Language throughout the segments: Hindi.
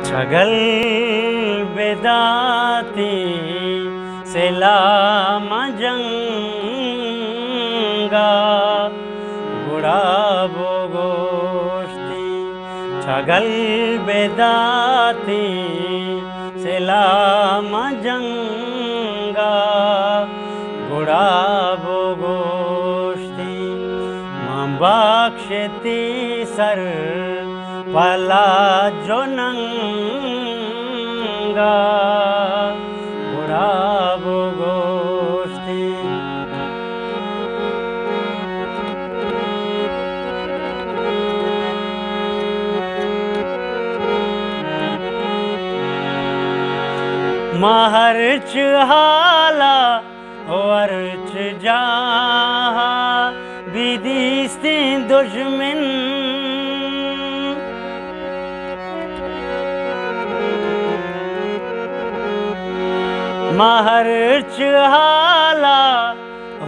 छगल बेदाती सेलाम जंगा गुड़ाबो गोश्ती छगल बेदाती सेलाम जंगा गुड़ाबो गोश्ती मबाक्षती सर पला जो नंगा गुड़ाबो गोश्ती महर्च हाला वर्च जहा विदिस्ती दुश्मन महर्च हाला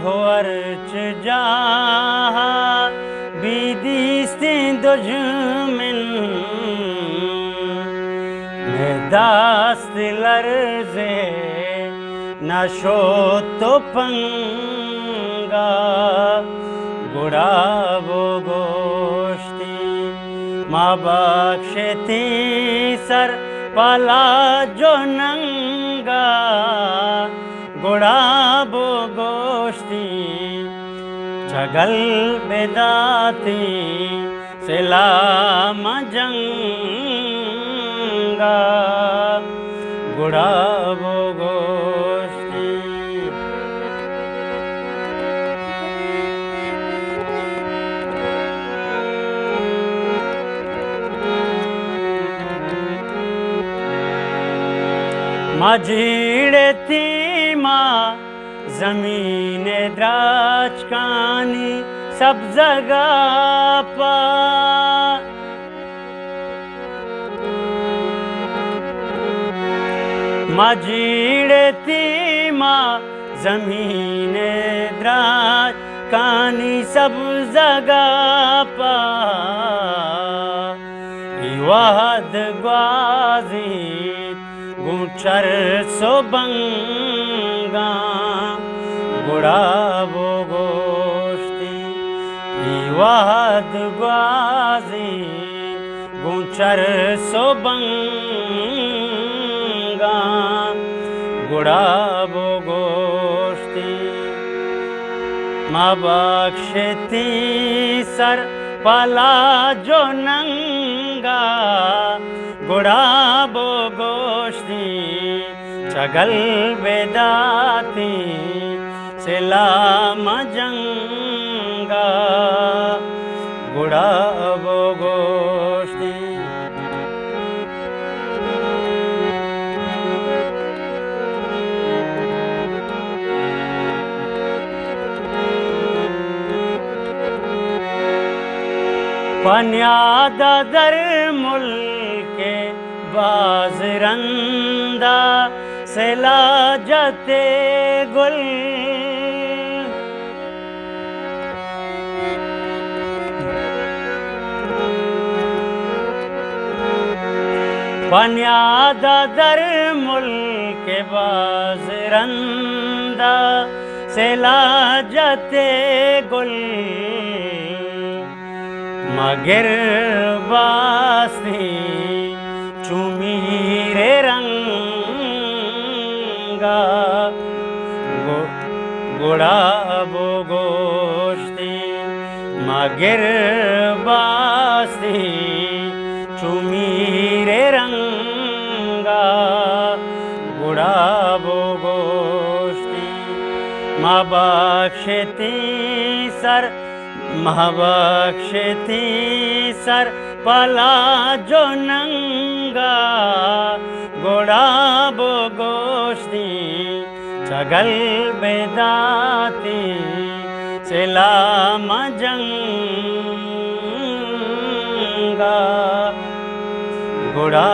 वर्च जहा विदिस्ती दुश्मन दास्त लर्ज़े नशो तो पंगा गुड़ाबो गोश्ती मबक्षती सर पला जो नंगा गुड़ाबो गोश्ती छगल बेदाती सेलाम जंगा गुड़ाबो गोश्ती मझीड़ती माँ ज़मीन द्राज कानी सब जगह पा मझीड़ती माँ ज़मीन द्राज कानी सब जगह पा वहद ग्वाजी गुचर सोबंगा गुड़ाबो गोश्ती वहद ग्वाजी गुचर सोबंगा गुड़ाबो गोश्ती मबक्षती सर पला जो नंगा गुड़ाबो गोश्ती छगल बेदाती सेलाम जंगा गुड़ाबो गोश्ती पन्यादा दर मुल्के बाजरंदा सेला जते गुल पन्यादा दर मुल्के बाजरंदा सेला जते गुल मगर बास्ती चुमीरे रंगा गुड़ाबो गोश्ती मगर बास्ती चुमीरे रंगा गुड़ाबो गोश्ती मबक्षती सर महबक्षती सर पला जो नंगा गुड़ाबो गोश्ती छगल बेदाती सेलाम जंगा गुड़ा